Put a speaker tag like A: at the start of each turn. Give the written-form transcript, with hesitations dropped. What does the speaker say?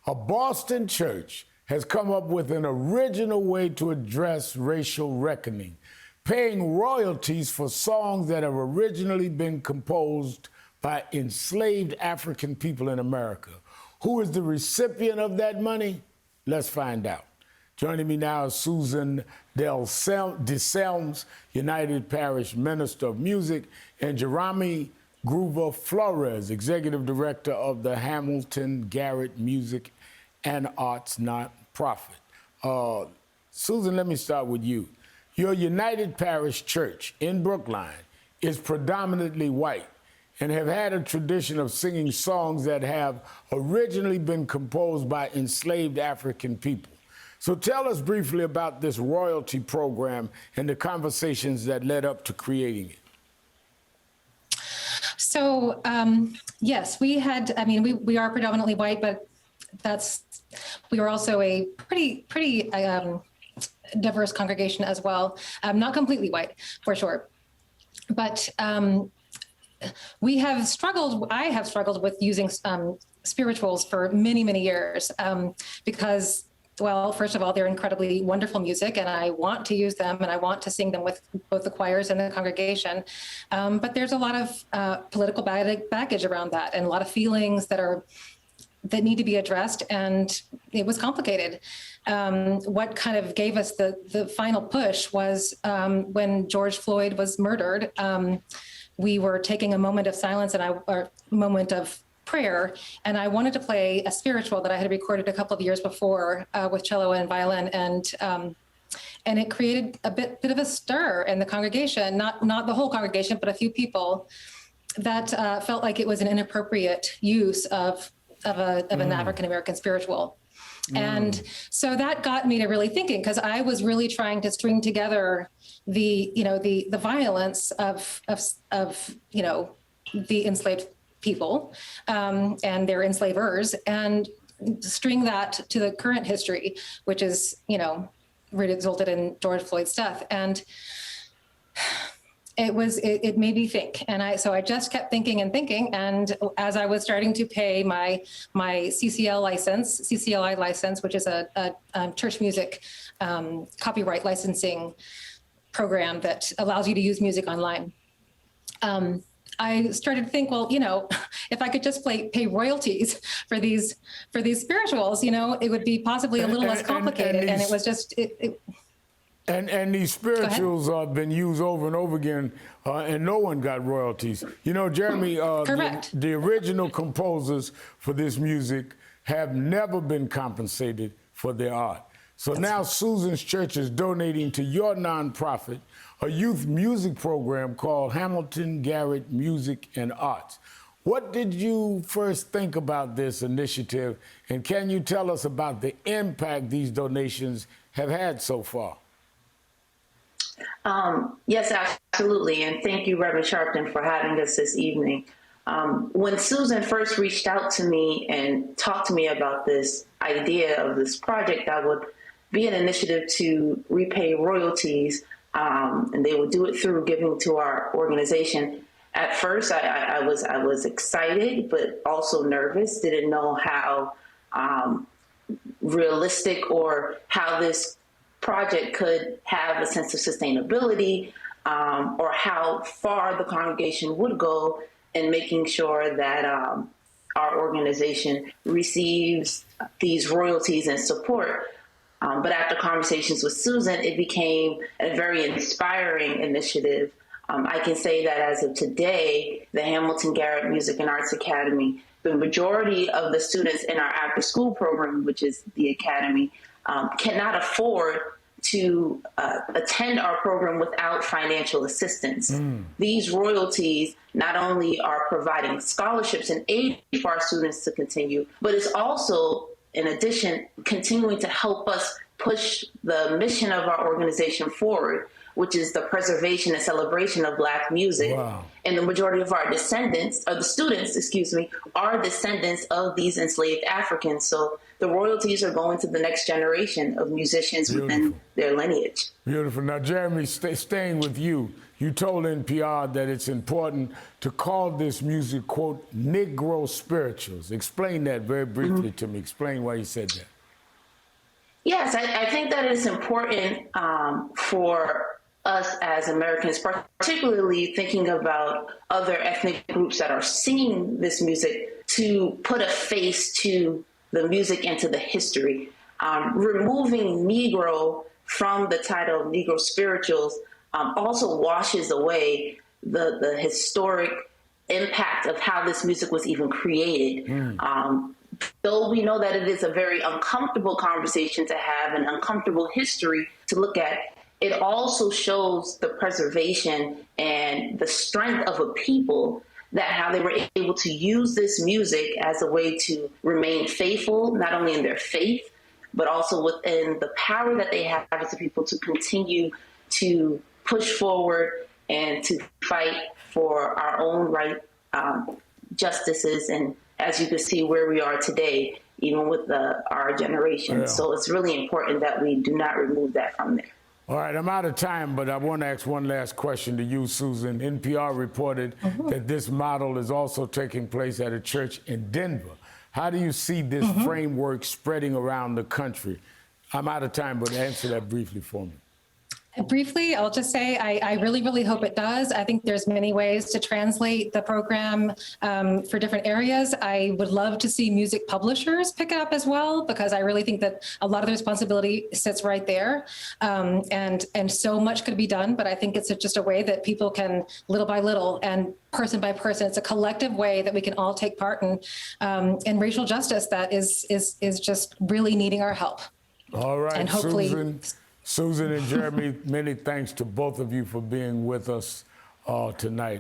A: A Boston church has come up with an original way to address racial reckoning, paying royalties for songs that have originally been composed by enslaved African people in America. Who is the recipient of that money? Let's find out. Joining me now is Susan DeSelms, United Parish Minister of Music, and Gerami Groover-Flores, Executive Director of the Hamilton-Garrett Music and Arts Nonprofit. Susan, let me start with you. Your United Parish Church in Brookline is predominantly white and have had a tradition of singing songs that have originally been composed by enslaved African people. So tell us briefly about this royalty program and the conversations that led up to creating it.
B: So, yes, we had, we are predominantly white, but we were also a pretty diverse congregation as well. Not completely white, for sure. But I have struggled with using spirituals for many, many years because, well, first of all, they're incredibly wonderful music, and I want to use them, and I want to sing them with both the choirs and the congregation. But there's a lot of political baggage around that, and a lot of feelings that need to be addressed, and it was complicated. What kind of gave us the final push was when George Floyd was murdered. We were taking a moment of silence or a moment of prayer, and I wanted to play a spiritual that I had recorded a couple of years before with cello and violin, and it created a bit of a stir in the congregation, not the whole congregation, but a few people that felt like it was an inappropriate use of an African-American spiritual. And so that got me to really thinking, because I was really trying to string together the violence of the enslaved people and their enslavers, and string that to the current history, which is, resulted in George Floyd's death. And it made me think. And so I just kept thinking and thinking. And as I was starting to pay my CCLI license, which is a church music copyright licensing program that allows you to use music online, I started to think, well, if I could just pay royalties for these spirituals, it would be possibly a little less complicated. And it was just
A: And these spirituals have been used over and over again, and no one got royalties. Jeremy,
B: correct.
A: The original composers for this music have never been compensated for their art. So now Susan's church is donating to your nonprofit a youth music program called Hamilton-Garrett Music and Arts. What did you first think about this initiative, and can you tell us about the impact these donations have had so far?
C: Yes, absolutely. And thank you, Reverend Sharpton, for having us this evening. When Susan first reached out to me and talked to me about this idea of this project that would be an initiative to repay royalties, and they would do it through giving to our organization. At first, I was excited, but also nervous, didn't know how realistic or how this project could have a sense of sustainability, or how far the congregation would go in making sure that our organization receives these royalties and support. But after conversations with Susan, it became a very inspiring initiative. I can say that as of today, the Hamilton-Garrett Music and Arts Academy, the majority of the students in our after-school program, which is the academy, cannot afford to attend our program without financial assistance. These royalties not only are providing scholarships and aid for our students to continue, but it's also, in addition, continuing to help us push the mission of our organization forward, which is the preservation and celebration of Black music.
A: Wow.
C: And the majority of our descendants, or the students, excuse me, are descendants of these enslaved Africans. So the royalties are going to the next generation of musicians within their lineage.
A: Beautiful. Now, Gerami, staying with you, you told NPR that it's important to call this music, quote, Negro spirituals. Explain that very briefly to me. Explain why you said that.
C: Yes, I think that it's important for us as Americans, particularly thinking about other ethnic groups that are singing this music, to put a face to the music and to the history. Removing Negro from the title Negro spirituals also washes away the historic impact of how this music was even created. Though we know that it is a very uncomfortable conversation to have, an uncomfortable history to look at, it also shows the preservation and the strength of a people, that how they were able to use this music as a way to remain faithful, not only in their faith, but also within the power that they have as a people to continue to push forward and to fight for our own right, justices, and as you can see where we are today, even with our generation.
A: Yeah.
C: So it's really important that we do not remove that from there.
A: All right, I'm out of time, but I want to ask one last question to you, Susan. NPR reported that this model is also taking place at a church in Denver. How do you see this framework spreading around the country? I'm out of time, but answer that briefly for me.
B: Briefly, I'll just say I really, really hope it does. I think there's many ways to translate the program for different areas. I would love to see music publishers pick up as well, because I really think that a lot of the responsibility sits right there. And so much could be done, but I think it's just a way that people can, little by little and person by person, it's a collective way that we can all take part in racial justice that is just really needing our help.
A: All right,
B: and hopefully,
A: Susan and Gerami, many thanks to both of you for being with us tonight.